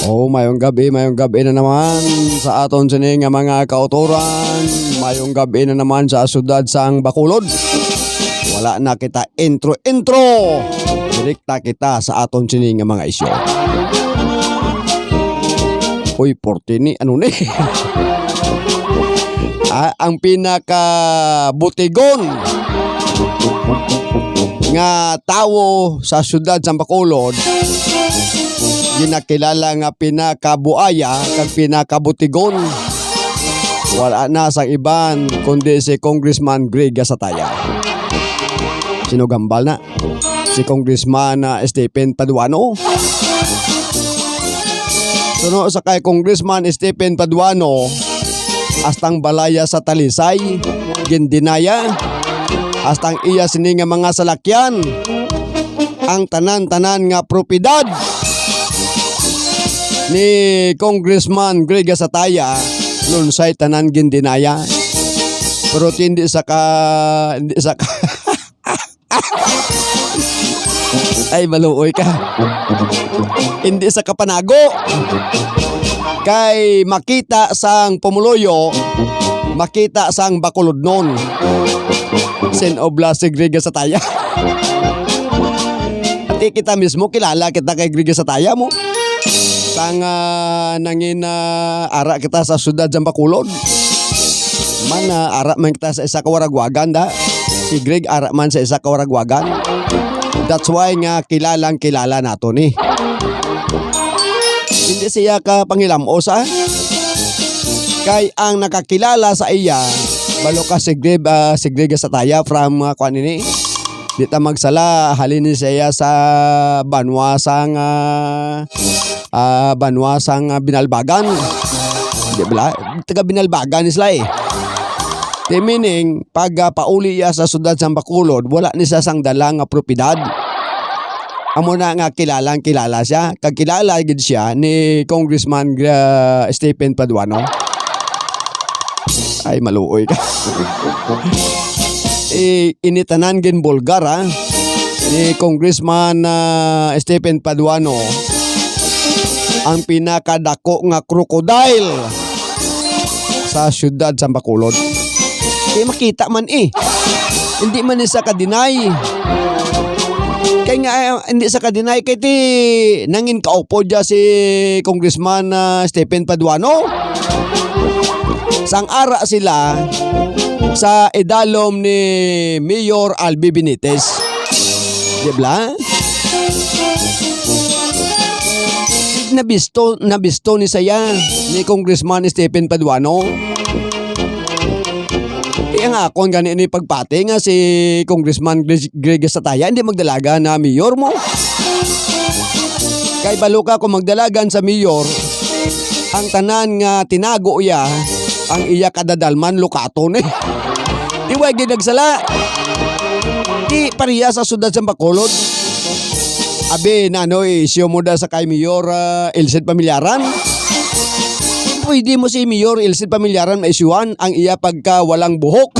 Oh, mayong gabi na naman sa aton sining nga mga kauturan. Mayong gabi na naman sa syudad sang Bacolod. Wala na kita intro. Direkta kita sa aton sining nga mga isyu. Uy, 40 ni ano ni? Ang pinaka butigon nga tawo sa syudad sang Bacolod, ginakilala nga pinakabuaya kag pinakabutigon. Wala na sa iban kundi si Congressman Greg Gasataya. Sino gambal na? Si Congressman Stephen Paduano. Suno sa kay Congressman Stephen Paduano, astang balaya sa Talisay gindinaya, astang iya sini nga mga salakyan, ang tanan-tanan nga propiedad ni Congressman Greg Gasataya lunsay tanan gindinaya. Pero hindi sa ka ay maluoy ka. Hindi sa kapanago kay makita sang Pumuloyo, makita sang Bacolod nun. Sen obla si Greg Gasataya. At kita mismo kilala kita kay Greg Gasataya mo. Sang nangin ara kita sa syudad sang Bacolod. Man ara man kita sa isa ka waragwagan da. Si Greg ara man sa isa ka waragwagan. That's why nga kilalang kilala nato ni. Hindi siya ka panghilamos kay ang nakakilala sa iya balo ka si Greg Gasataya from kuan ini. Di ta magsala halin siya sa banwasang Binalbagan. Di ba? Taga Binalbagan isla eh. Di meaning, pag pauli ya sa syudad sang Bacolod, wala ni sa sang dalang propiedad. Amo na nga kilala siya. Kagkilala gid siya ni Congressman Stephen Paduano. Ay, maluoy ka. Initanan gin Bulgar ni Congressman Stephen Paduano ang pinakadako nga crocodile sa syudad sang Bacolod. Kaya makita man hindi man isa ka-deny. Kaya nga hindi sa ka-deny kaya ti nangin kaupo dya si Congressman Stephen Paduano. Sang ara sila sa idalom ni Mayor Albi Benitez. Diba? Nabisto ni saya ni Congressman Stephen Paduano. Kaya nga kung gani ni pagpati nga si Congressman Greg Gasataya hindi magdalaga na mayor mo. Kay balo ka kung magdalagan sa mayor, ang tanan nga tinago iya, ang iya kadadalman lukaton eh. Di wag ginagsala. Di pariya sa syudad sang Bacolod. Abi nanoy siyo mo da sa kay Mayor Elcid Pamilaran. Pwede mo si Mayor Elcid Pamilaran maisyuan ang iya pagka walang buhok.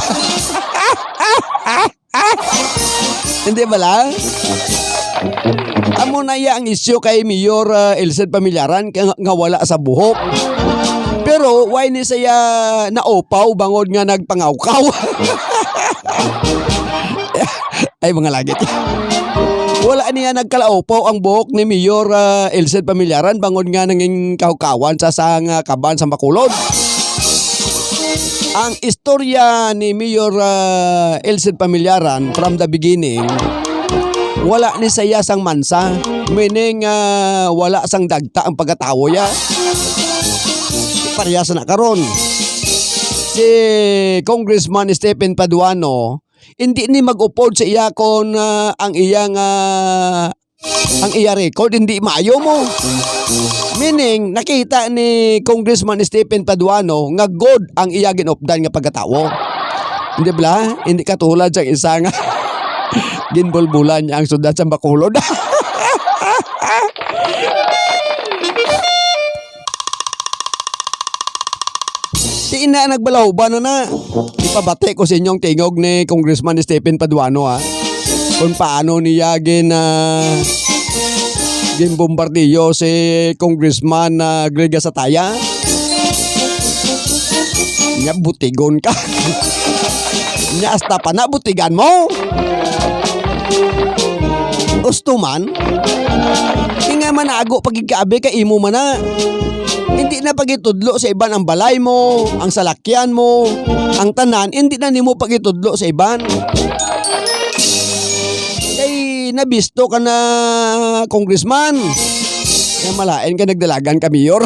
Hindi ba lang? Amo na iya ang isyu kay Mayor Elcid Pamilaran nga wala sa buhok. Pero why ni saya naupaw bangod nga nagpangawkaw? Ay mga lagit. Wala niya nagkalaupaw ang buhok ni Mayor Elcid Pamilaran bangod nga nanging kaukawan sa sang kaban sa Bacolod. Ang istorya ni Mayor Elcid Pamilaran from the beginning, wala ni saya sang mansa, meaning wala sang dagta ang pagkatawo ya. Parehas na karon. Si Congressman Stephen Paduano hindi ni mag-upod sa iya kon ang iya record hindi maayo mo. Meaning nakita ni Congressman Stephen Paduano nga good ang iya ginupdan nga pagkatawo. Hindi ba? Hindi katulad sa isa nga ginbulbulan niya ang syudad sa Bacolod. Di ina nagbalaw ba na? Ipabati ko sa inyong tingog ni Congressman Stephen Paduano ha. Kung paano niya ginbombardiyo si Congressman Greg Sataya. Nya butigon ka. Nya hasta pa na butigan mo. Gusto man. Di nga man naago pagigkaabi ka imo man na. Hindi na pagitudlo sa iban ang balay mo, ang salakyan mo, ang tanan, hindi na nimo pagitudlo sa iban. Kay nabisto ka na congressman. Kaya malain ka nagdalagan ka mayor.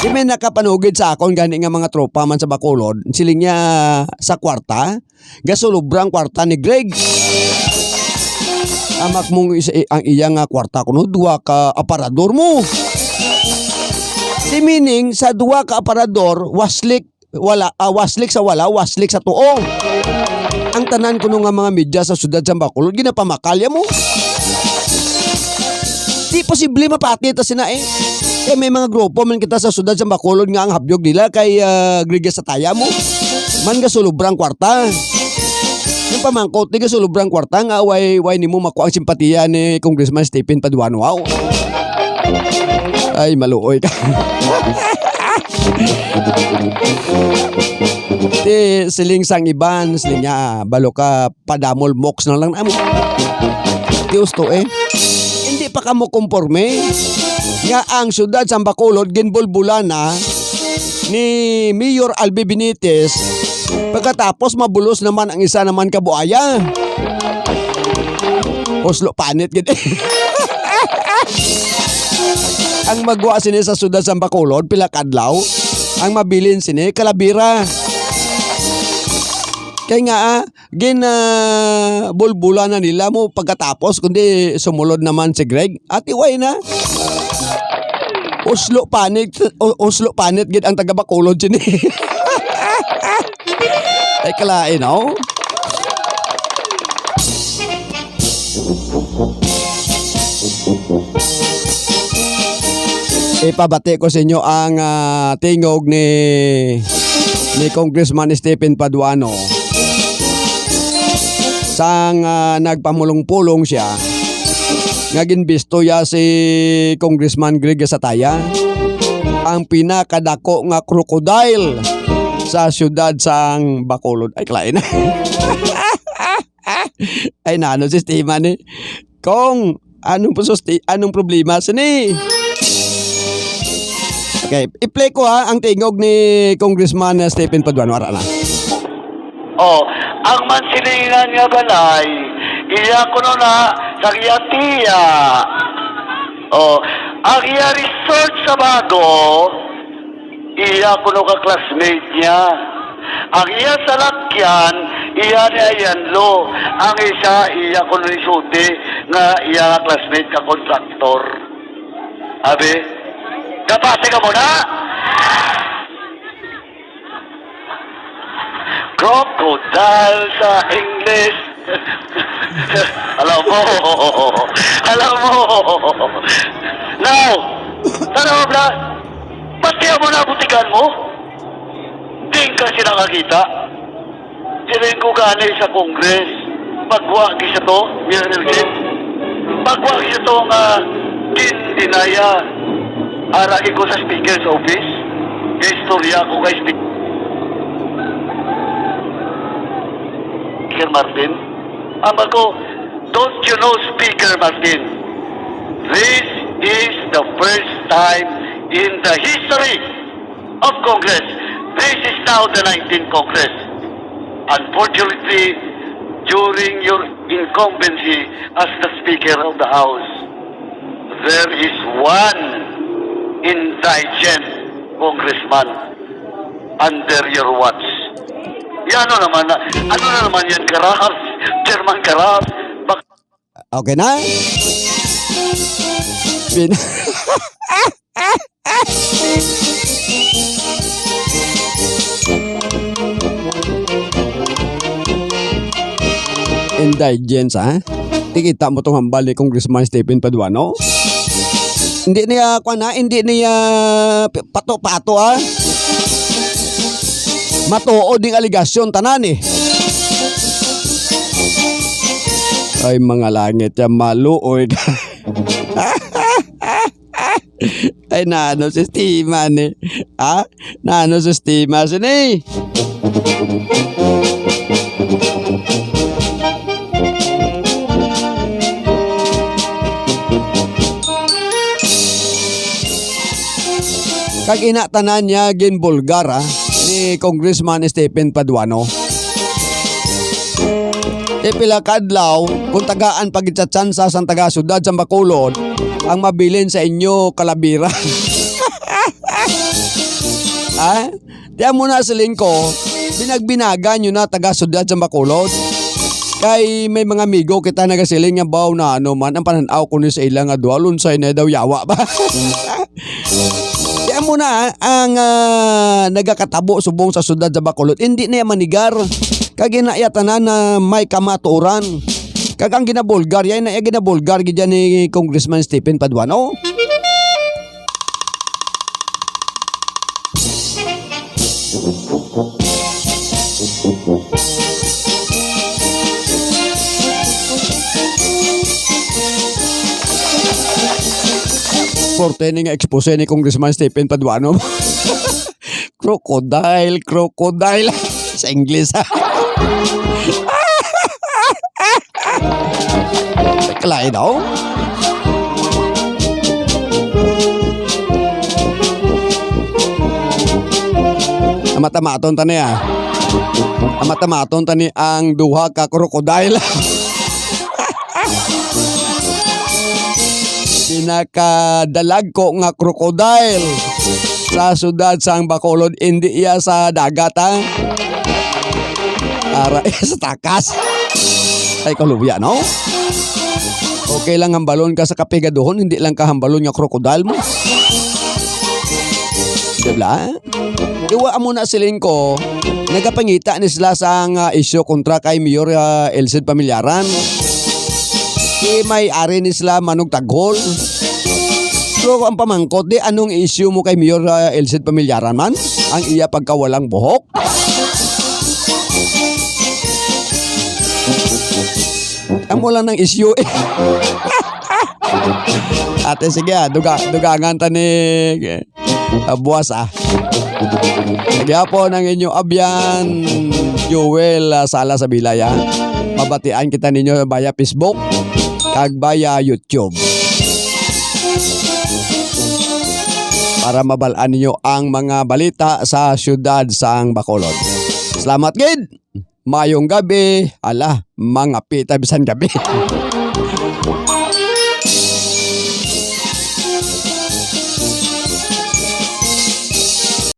Di may nakapanugid sa akon gani nga mga tropa man sa Bacolod. Siling niya sa kwarta, gasulubrang kwarta ni Greg. Amak mong ang iya nga kwarta kuno duwa ka aparador mo. Di meaning sa duwa ka aparador waslik sa wala, waslik sa tuo. Ang tanan kuno nga mga media sa syudad sa Bacolod ginapamakalya mo. Di posible mapati ta sina eh. Eh may mga grupo man kita sa syudad sa Bacolod nga ang habyog nila kay Greg Sataya mo. Man ga sulubrang kwarta. Yung pamangkot ni ga sulubrang kwarta nga way nimo makuha ang simpatiya ni Congressman Stephen Paduano. Wow. Ay maluoy ka. Di siling sang iban siling niya balo ka padamol mox na lang namo. Di gusto eh. Hindi pa ka mo komporme. Nga ang syudad sa Bacolod ginbulbulan na ni Mayor Albi Benitez pagkatapos mabulos naman ang isa naman kabuaya. Oslo panit gid. Ang magwa sini sa syudad sa Bacolod pila kadlaw ang mabilin sini kalabira. Kaya nga bulbula na nila mo pagkatapos kundi sumulod naman si Greg at iway na. Oslo panit gid ang taga Bacolod sini. Ay kalain no? Ipabati ko sa inyo ang tingog ni Congressman Stephen Paduano. Sang nagpamulong-pulong siya nga ginbisto ya si Congressman Greg Sataya ang pinakadako nga crocodile sa syudad sang Bacolod. Ay klain. Ay nano sistema ni kung anong problema sini. Okay, i-play ko ang tingog ni Congressman Stephen Paduano ara na. Oh, ang mansilingan nga balay, iya kuno na sa Giyatiya. Oh, ang iya research sa bago, iya kuno ka classmate niya. Ang iya salakyan, iya ni Ayanlo. Ang isa, iya kuno ni Suti, nga iya classmate ka kontraktor. Abi, kapate ka muna? Crocodile sa English. Alam mo. Now, tanaw ba? Pati mo na butikan mo? Di ka sila nakakita. Siling ko ganay sa Congress. Pagwa siya to, pagwa siya to nga dinaya. Araki ko sa speaker's office. Istorya ko kay Speaker Martin. Ama ko, don't you know Speaker Martin? This is the first time in the history of Congress. This is now the 19th Congress. Unfortunately, during your incumbency as the Speaker of the House, there is one indigent congressman under your watch. Yan ano na naman yan, Karas? Chairman Karas? Okay na? Indigence ha? Tikita mo tong hambal ni Congressman Stephen Paduano? Hindi niya pato-pato ha? Matuod ding aligasyon tanan eh. Ay mga langit yan maluoy. Ay nano sistema ni. Ha? Nano sistema sini. Kag inatanan niya ginbulgar ni Congressman Stephen Paduano. Pila kadlaw kung tagaan pagitsatsansa sa taga syudad sa Bacolod ang mabilin sa inyo kalabira. Ha? Tiyan mo na siling ko, binagbinaga nyo na taga syudad sa Bacolod. Kay may mga amigo kita nagasiling nga baw na ano man ang pananaw ko ni sa ilang adwalon sa ina daw yawa ba. Tiyan mo na ang nagakatabo subong sa syudad sa Bacolod, hindi na manigar. Kag ginayatanan na may kamatuoran. Kag ang ginabulgar, yan na ginabulgar gidyan ni Congressman Stephen Paduano. Forte ni nga expose ni Congressman Stephen Paduano. Crocodile sa English. Kalain daw. Amatamaton tani Amatamaton tani ang duha ka crocodile. Pinakadalag ko nga crocodile sa syudad sang Bacolod, hindi iya sa dagat Ara sa takas. Ay kaluya no? Okay lang hambalon ka sa kapigadohon, hindi lang ka hambalon nga crocodile mo. Diba? Iwa mo na siling ko, nagapangita ni sila sa isyo kontra kay Mayor Elcid Pamilyaran. May ari ni sila Manong Taghol. So ang pamangkot di anong issue mo kay Mayor Elcid Pamilyaran man? Ang iya pagkawalang buhok? Ang mo lang ng issue eh. Ate sige dugangan ta ni buwas Sige po ng inyong abyan Joel Sala sa Bilaya. Mabatian kita ninyo via Facebook kag via YouTube para mabalaan ninyo ang mga balita sa syudad sang Bacolod. Salamat gid. Mayong gabi. Ala, mga pita bisan gabi.